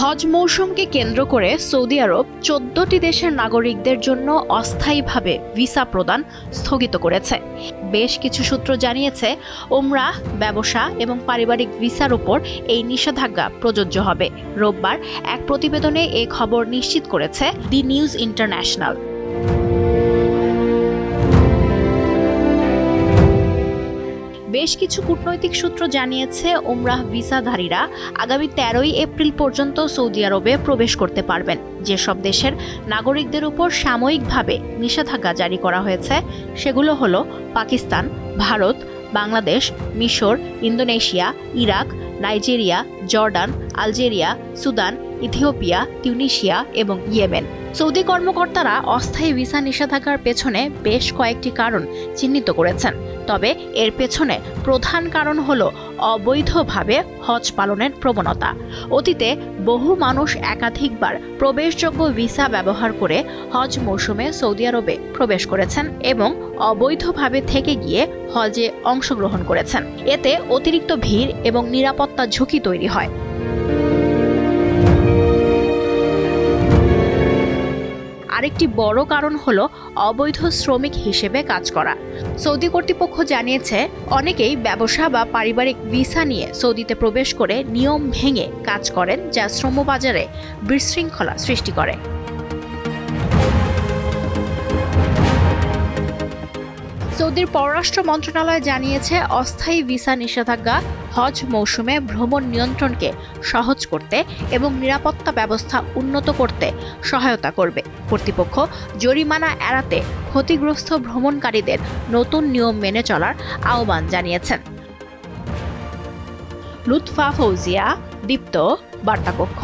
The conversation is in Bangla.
হজ মৌসুমকে কেন্দ্র করে সৌদি আরব 14টি দেশের নাগরিকদের জন্য অস্থায়ীভাবে ভিসা প্রদান স্থগিত করেছে। বেশ কিছু সূত্র জানিয়েছে, উমরাহ, ব্যবসা এবং পারিবারিক ভিসার উপর এই নিষেধাজ্ঞা প্রযোজ্য হবে। রোববার এক প্রতিবেদনে এ খবর নিশ্চিত করেছে দি নিউজ ইন্টারন্যাশনাল। বেশ কিছু কূটনৈতিক সূত্র জানিয়েছে, উমরাহ ভিসাধারীরা আগামী 13ই এপ্রিল পর্যন্ত সৌদি আরবে প্রবেশ করতে পারবেন। যেসব দেশের নাগরিকদের উপর সাময়িকভাবে নিষেধাজ্ঞা জারি করা হয়েছে সেগুলো হলো পাকিস্তান, ভারত, বাংলাদেশ, মিশর, Indonesia, Iraq, Nigeria, Jordan, Algeria, Sudan, Ethiopia, Tunisia এবং ইয়েমেন। সৌদি কর্মকর্তারা অস্থায়ী ভিসা নিষেধাজ্ঞার পেছনে বেশ কয়েকটি কারণ চিহ্নিত করেছেন। তবে এর পেছনে প্রধান কারণ হলো অবৈধভাবে হজ পালনের প্রবণতা। অতীতে বহু মানুষ একাধিকবার প্রবেশযোগ্য ভিসা ব্যবহার করে হজ মৌসুমে সৌদি আরবে প্রবেশ করেছেন এবং অবৈধভাবে থেকে গিয়ে হজে অংশগ্রহণ করেছেন। এতে অতিরিক্ত ভিড় এবং নিরাপত্তা ঝুঁকি তৈরি হয়। আরেকটি বড় কারণ হলো অবৈধ শ্রমিক হিসেবে কাজ করা। সৌদি কর্তৃপক্ষ জানিয়েছে, অনেকেই ব্যবসা বা পারিবারিক ভিসা নিয়ে সৌদিতে প্রবেশ করে নিয়ম ভেঙে কাজ করেন, যা শ্রমবাজারে বিশৃঙ্খলা সৃষ্টি করে। সৌদির পররাষ্ট্র মন্ত্রণালয় জানিয়েছে, অস্থায়ী ভিসা নিষেধাজ্ঞা হজ মৌসুমে ভ্রমণ নিয়ন্ত্রণকে সহজ করতে এবং নিরাপত্তা ব্যবস্থা উন্নত করতে সহায়তা করবে। কর্তৃপক্ষ জরিমানা এড়াতে ক্ষতিগ্রস্ত ভ্রমণকারীদের নতুন নিয়ম মেনে চলার আহ্বান জানিয়েছেন। লুৎফা ফৌজিয়া, দীপ্ত, বার্তাকক্ষ।